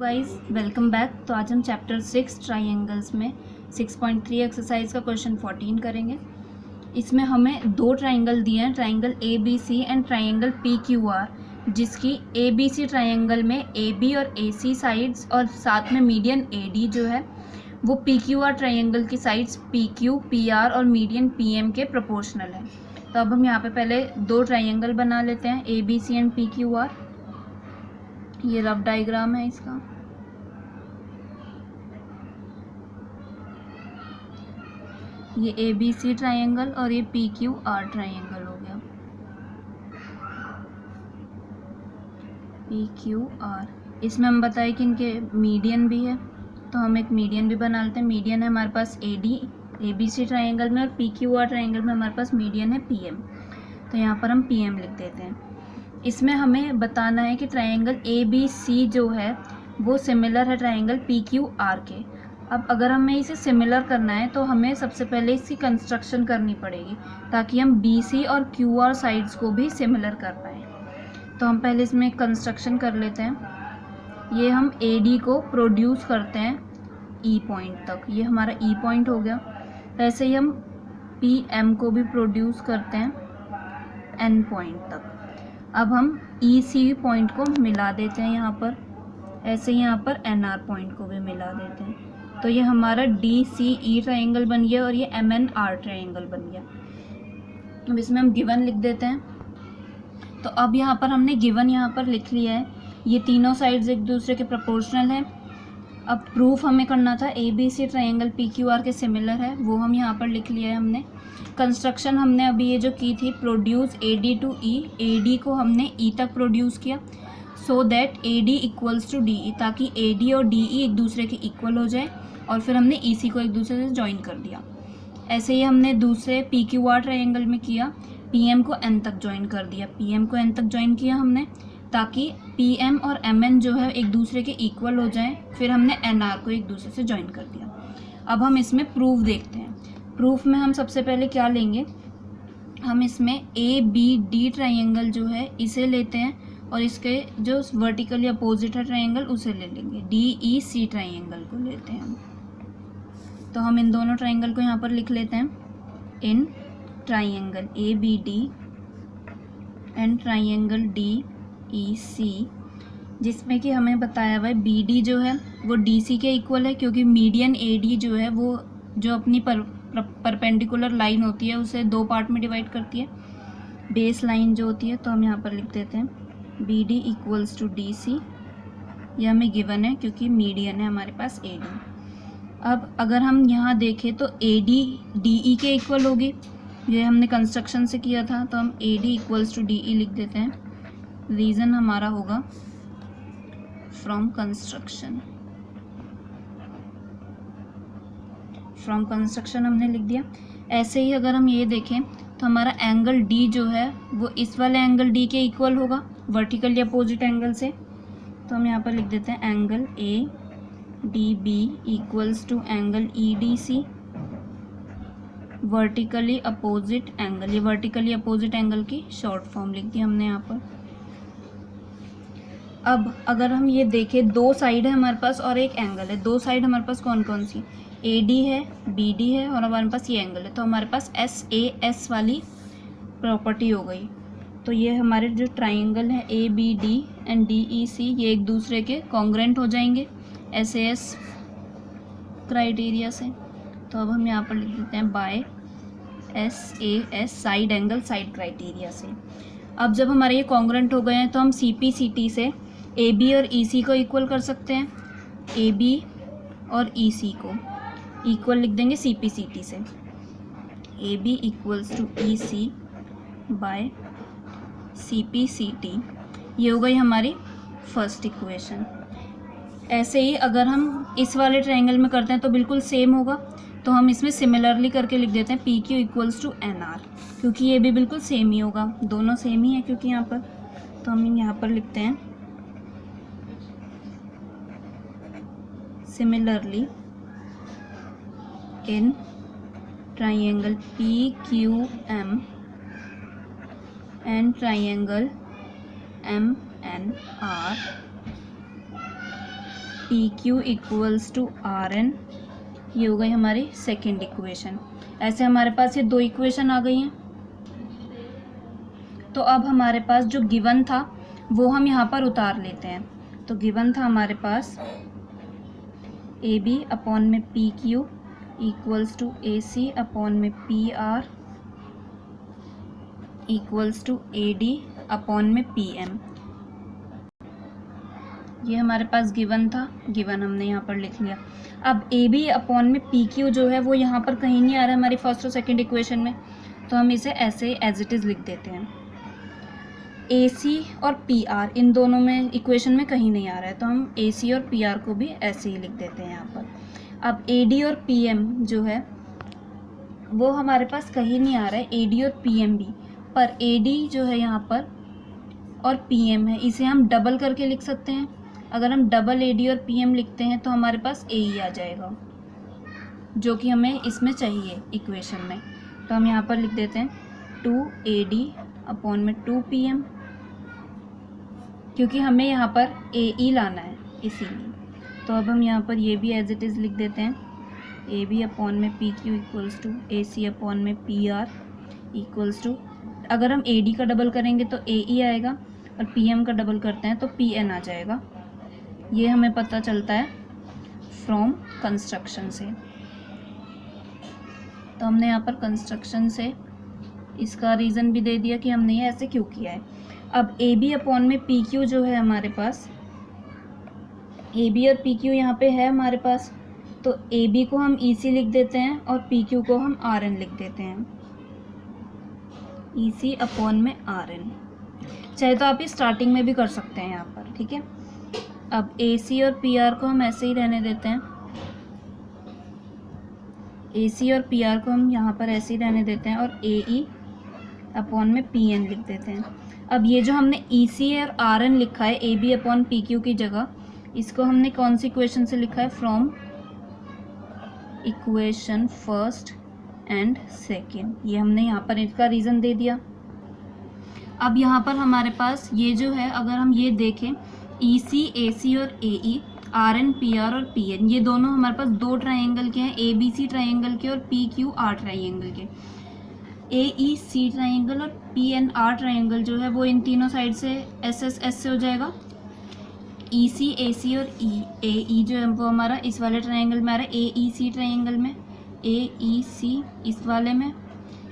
Guys welcome back. तो आज हम चैप्टर 6 ट्राइंगल्स में 6.3 एक्सरसाइज का क्वेश्चन 14 करेंगे। इसमें हमें दो ट्राइंगल दिए हैं, triangle A B C and triangle P Q R, जिसकी ए बी सी ट्राइंगल में ए बी और ए सी साइड्स और साथ में मीडियन ए डी जो है वो पी क्यू आर ट्राइंगल की sides P Q P R और मीडियन पी एम के प्रोपोर्शनल है। तो अब हम यहाँ पे पहले दो ट्राइंगल बना लेते हैं, A B C and P Q R. ये रफ डायग्राम है इसका। ये ए बी सी ट्राइंगल और ये पी क्यू आर ट्राइंगल हो गया, पी क्यू आर। इसमें हम बताए कि इनके मीडियन भी है, तो हम एक मीडियन भी बना लेते हैं। मीडियन है हमारे पास A D A B C triangle में, और पी क्यू आर ट्राइंगल में हमारे पास मीडियन है पी एम। तो यहाँ पर हम पी एम लिख देते हैं। इसमें हमें बताना है कि ट्राइंगल ए बी सी जो है वो सिमिलर है ट्राइंगल पी क्यू आर के। अब अगर हमें इसे सिमिलर करना है तो हमें सबसे पहले इसकी कंस्ट्रक्शन करनी पड़ेगी, ताकि हम बी सी और क्यू आर साइड्स को भी सिमिलर कर पाएँ। तो हम पहले इसमें कंस्ट्रक्शन कर लेते हैं। ये हम ए डी को प्रोड्यूस करते हैं ई पॉइंट तक, ये हमारा ई पॉइंट हो गया। ऐसे ही हम पी एम को भी प्रोड्यूस करते हैं एन पॉइंट तक। अब हम ई सी पॉइंट को मिला देते हैं यहाँ पर, ऐसे ही यहाँ पर एन आर पॉइंट को भी मिला देते हैं। तो ये हमारा डी सी ई ट्राइंगल बन गया और ये एम एन आर ट्राइंगल बन गया। अब इसमें हम गिवन लिख देते हैं। तो अब यहाँ पर हमने गिवन यहाँ पर लिख लिया है, ये तीनों साइड्स एक दूसरे के प्रोपोर्शनल हैं। अब प्रूफ हमें करना था A B C triangle P Q R के सिमिलर है, वो हम यहाँ पर लिख लिया है हमने। कंस्ट्रक्शन हमने अभी ये जो की थी, produce A D to E, A D को हमने ई तक प्रोड्यूस किया, so that A D equals to D E, ताकि ए डी और डी ई एक दूसरे के इक्वल हो जाए। और फिर हमने ई सी को एक दूसरे से ज्वाइन कर दिया। ऐसे ही हमने दूसरे पी क्यू आर ट्राइंगल में किया, पी एम को एन तक ज्वाइन कर दिया, पी एम को एन तक ज्वाइन किया हमने, ताकि पी एम और एम एन जो है एक दूसरे के इक्वल हो जाए। फिर हमने एन आर को एक दूसरे से ज्वाइन कर दिया। अब हम इसमें प्रूफ देखते हैं। प्रूफ में हम सबसे पहले क्या लेंगे, हम इसमें ए बी डी ट्राइंगल जो है इसे लेते हैं, और इसके जो वर्टिकली अपोजिट है ट्राइंगल उसे ले लेंगे, डी ई सी ट्राइंगल को लेते हैं हम। तो हम इन दोनों ट्राइंगल को यहाँ पर लिख लेते हैं, in triangle A B D and triangle D E C, जिसमें कि हमें बताया हुआ है बी डी जो है वो डी सी के इक्वल है, क्योंकि मीडियन ए डी जो है वो जो अपनी परपेंडिकुलर लाइन होती है उसे दो पार्ट में डिवाइड करती है, बेस लाइन जो होती है। तो हम यहाँ पर लिख देते हैं B D equals to D C, यह हमें गिवन है क्योंकि मीडियन है हमारे पास ए डी। अब अगर हम यहाँ देखें तो ए डी डी ई के इक्वल होगी, ये हमने कंस्ट्रक्शन से किया था, तो हम A D equals to D E लिख देते हैं। रीज़न हमारा होगा फ्रॉम कंस्ट्रक्शन, फ्रॉम कंस्ट्रक्शन हमने लिख दिया। ऐसे ही अगर हम ये देखें तो हमारा एंगल डी जो है वो इस वाले एंगल डी के इक्वल होगा वर्टिकली अपोजिट एंगल से। तो हम यहाँ पर लिख देते हैं angle A D B equals to angle E D C, vertically opposite angle. ये वर्टिकली अपोजिट एंगल की शॉर्ट फॉर्म लिख दी हमने यहाँ पर। अब अगर हम ये देखें, दो साइड है हमारे पास और एक एंगल है। दो साइड हमारे पास कौन कौन सी, ए डी है, बी डी है, और हमारे पास ये एंगल है। तो हमारे पास एस ए एस वाली प्रॉपर्टी हो गई। तो ये हमारे जो ट्राइंगल है A B D and D E C, ये एक दूसरे के कॉन्ग्रेंट हो जाएंगे एस ए एस क्राइटेरिया से। तो अब हम यहाँ पर लिख देते हैं by S A S side angle side criteria से। अब जब हमारे ये कॉन्ग्रेंट हो गए हैं तो हम सी पी सी टी से ए बी और ई सी को इक्वल कर सकते हैं। ए बी और ई सी को इक्वल लिख देंगे सी पी सी टी से, A B equals to E C by C P C T. ये हो गई हमारी फर्स्ट इक्वेशन। ऐसे ही अगर हम इस वाले ट्राइंगल में करते हैं तो बिल्कुल सेम होगा, तो हम इसमें सिमिलरली करके लिख देते हैं P Q equals to N R, क्योंकि ये भी बिल्कुल सेम ही होगा, दोनों सेम ही है क्योंकि यहाँ पर। तो हम यहाँ पर लिखते हैं similarly in triangle P Q M and triangle M N R P Q equals to R N, ये हो गई हमारी सेकेंड इक्वेशन। ऐसे हमारे पास ये दो इक्वेशन आ गई हैं। तो अब हमारे पास जो गिवन था वो हम यहाँ पर उतार लेते हैं। तो गिवन था हमारे पास ए बी अपॉन में P Q equals to A C upon में P R equals to A D upon में पी एम। ये हमारे पास गिवन था, गिवन हमने यहाँ पर लिख लिया। अब ए बी अपॉन में पी क्यू जो है वो यहाँ पर कहीं नहीं आ रहा है हमारी फर्स्ट और सेकंड इक्वेशन में, तो हम इसे ऐसे एज इट इज़ लिख देते हैं। ए सी और पी आर इन दोनों में इक्वेशन में कहीं नहीं आ रहा है, तो हम ए सी और पी आर को भी ऐसे ही लिख देते हैं यहाँ पर। अब ए डी और पी एम जो है वो हमारे पास कहीं नहीं आ रहा है, ए डी और पी एम भी, पर ए डी जो है यहाँ पर और पी एम है, इसे हम डबल करके लिख सकते हैं। अगर हम डबल ए डी और पी एम लिखते हैं तो हमारे पास ए ई आ जाएगा, जो कि हमें इसमें चाहिए इक्वेशन में। तो हम यहाँ पर लिख देते हैं 2AD अपॉन में 2PM, क्योंकि हमें यहाँ पर AE लाना है इसीलिए। तो अब हम यहाँ पर ये भी एज इट इज़ लिख देते हैं, AB अपॉन में PQ equals to AC upon में PR इक्वल्स टू, अगर हम AD का डबल करेंगे तो AE आएगा और PM का डबल करते हैं तो PN आ जाएगा। ये हमें पता चलता है फ्रॉम कंस्ट्रक्शन से। तो हमने यहाँ पर कंस्ट्रक्शन से इसका रीज़न भी दे दिया कि हमने ये ऐसे क्यों किया है। अब ए बी अपॉन में पी क्यू जो है हमारे पास, ए बी और पी क्यू यहाँ पे है हमारे पास, तो ए बी को हम ई सी लिख देते हैं और पी क्यू को हम आर एन लिख देते हैं, ई सी अपॉन में आर एन। चाहे तो आप ये स्टार्टिंग में भी कर सकते हैं यहाँ पर, ठीक है। अब ए सी और पी आर को हम ऐसे ही रहने देते हैं, ए सी और पी आर को हम यहाँ पर ऐसे ही रहने देते हैं और ए ई अपॉन में पी एन लिख देते हैं। अब ये जो हमने ई सी और आर एन लिखा है A B upon P Q की जगह, इसको हमने कौन सी इक्वेशन से लिखा है, from equation first and second. ये हमने यहाँ पर इसका रीज़न दे दिया। अब यहाँ पर हमारे पास ये जो है, अगर हम ये देखें, ई सी, ए सी और ए ई, आर एन, पी आर और पी एन, ये दोनों हमारे पास दो ट्राइंगल के हैं, ए बी सी ट्राइंगल के और पी क्यू आर ट्राइंगल के। ए ई सी ट्राइंगल और पी एन आर ट्राइंगल जो है वो इन तीनों साइड से एस एस एस से हो जाएगा। ई सी, ए सी और ए ई जो है वो हमारा इस वाले ट्राइंगल में आ रहा है, ए ई सी ट्राइंगल में, ए ई सी इस वाले में।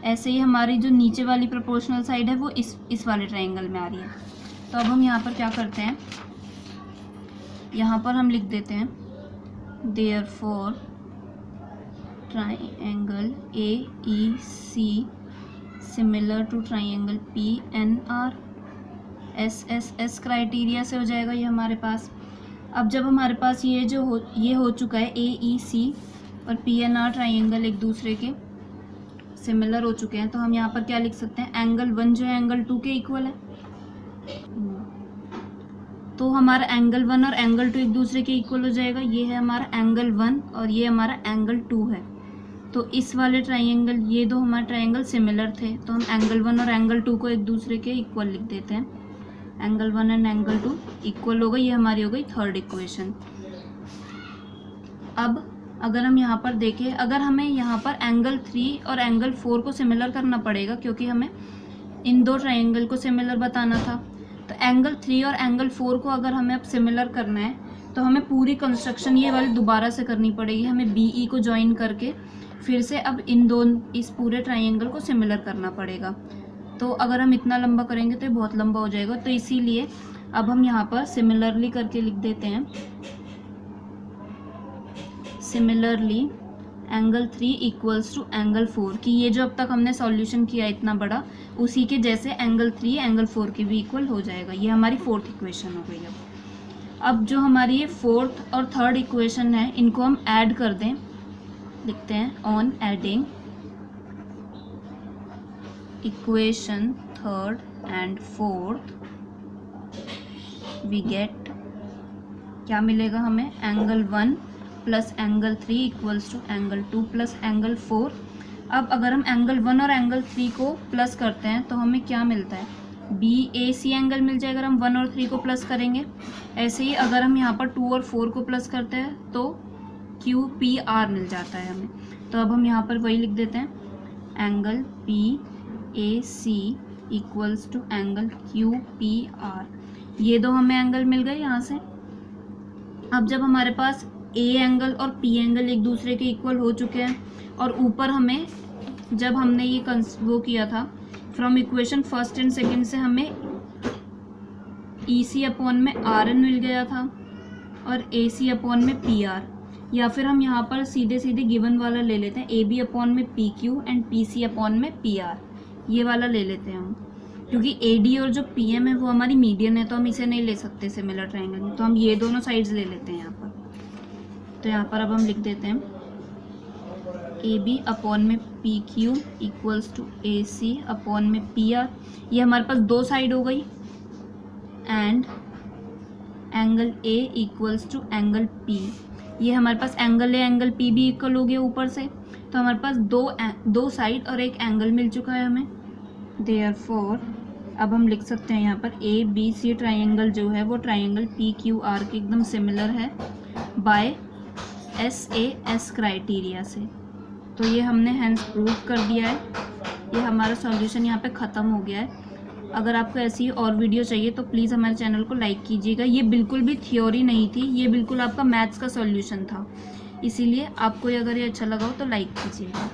ऐसे ही हमारी जो नीचे वाली प्रोपोर्शनल साइड है वो इस वाले ट्राइंगल में आ रही है। तो अब हम यहाँ पर क्या करते हैं, यहाँ पर हम लिख देते हैं therefore triangle A E C similar to triangle P N R, S S S criteria से हो जाएगा ये हमारे पास। अब जब हमारे पास ये हो चुका है, ए ई सी और पी एन आर ट्राइंगल एक दूसरे के सिमिलर हो चुके हैं, तो हम यहाँ पर क्या लिख सकते हैं, एंगल 1 जो है एंगल 2 के इक्वल है। तो हमारा एंगल 1 और एंगल 2 एक दूसरे के इक्वल हो जाएगा। ये है हमारा एंगल 1 और ये हमारा एंगल 2 है। तो इस वाले ट्राइंगल, ये दो हमारे ट्राइंगल सिमिलर थे, तो हम एंगल 1 और एंगल 2 को एक दूसरे के इक्वल लिख देते हैं। एंगल 1 एंड एंगल 2 इक्वल हो गई, ये हमारी हो गई थर्ड इक्वेशन। अब अगर हम यहाँ पर देखें, अगर हमें यहाँ पर एंगल 3 और एंगल 4 को सिमिलर करना पड़ेगा, क्योंकि हमें इन दो ट्राइंगल को सिमिलर बताना था। तो एंगल 3 और एंगल 4 को अगर हमें अब सिमिलर करना है तो हमें पूरी कंस्ट्रक्शन ये वाली दोबारा से करनी पड़ेगी। हमें बी ई को ज्वाइन करके फिर से अब इस पूरे ट्राइंगल को सिमिलर करना पड़ेगा। तो अगर हम इतना लंबा करेंगे तो ये बहुत लंबा हो जाएगा, तो इसीलिए अब हम यहाँ पर सिमिलरली करके लिख देते हैं, similarly angle 3 equals to angle 4, कि ये जो अब तक हमने सॉल्यूशन किया इतना बड़ा, उसी के जैसे एंगल 3 एंगल 4 के भी इक्वल हो जाएगा। ये हमारी फोर्थ इक्वेशन हो गई। अब जो हमारी ये फोर्थ और थर्ड इक्वेशन है, इनको हम ऐड कर दें, लिखते हैं on adding equation third and fourth we get, क्या मिलेगा हमें, angle 1 plus angle 3 equals to angle 2 plus angle 4। अब अगर हम एंगल 1 और एंगल 3 को प्लस करते हैं तो हमें क्या मिलता है, BAC एंगल मिल जाएगा अगर हम 1 और 3 को प्लस करेंगे। ऐसे ही अगर हम यहाँ पर 2 और 4 को प्लस करते हैं तो QPR मिल जाता है हमें। तो अब हम यहाँ पर वही लिख देते हैं, angle PAC equals to angle QPR। ये दो हमें एंगल मिल गए यहाँ से। अब जब हमारे पास A एंगल और P एंगल एक दूसरे के इक्वल हो चुके हैं और ऊपर हमें जब हमने ये वो किया था from equation first and second से हमें EC अपॉन में RN मिल गया था और AC अपॉन में PR, या फिर हम यहाँ पर सीधे सीधे गिवन वाला ले लेते हैं, AB अपॉन में PQ एंड PC अपॉन में PR, ये वाला ले लेते हैं हम, क्योंकि AD और जो PM है वो हमारी मीडियन है तो हम इसे नहीं ले सकते सिमिलर ट्रायंगल में, तो हम ये दोनों साइड्स ले लेते हैं यहाँ पर। तो यहाँ पर अब हम लिख देते हैं AB अपॉन में PQ equals to AC upon में PR, ये हमारे पास दो साइड हो गई, and angle A equals to angle P, ये हमारे पास एंगल A एंगल P भी इक्वल हो गया ऊपर से, तो हमारे पास दो साइड और एक एंगल मिल चुका है हमें। देयरफॉर अब हम लिख सकते हैं यहाँ पर ABC ट्रायंगल जो है वो ट्रायंगल PQR के एकदम सिमिलर है बाय SAS क्राइटेरिया से। तो ये हमने हैंस प्रूव कर दिया है, ये हमारा सॉल्यूशन यहाँ पे ख़त्म हो गया है। अगर आपको ऐसी और वीडियो चाहिए तो प्लीज़ हमारे चैनल को लाइक कीजिएगा। ये बिल्कुल भी थ्योरी नहीं थी, ये बिल्कुल आपका मैथ्स का सॉल्यूशन था, इसीलिए आपको अगर ये अच्छा लगा हो तो लाइक कीजिएगा।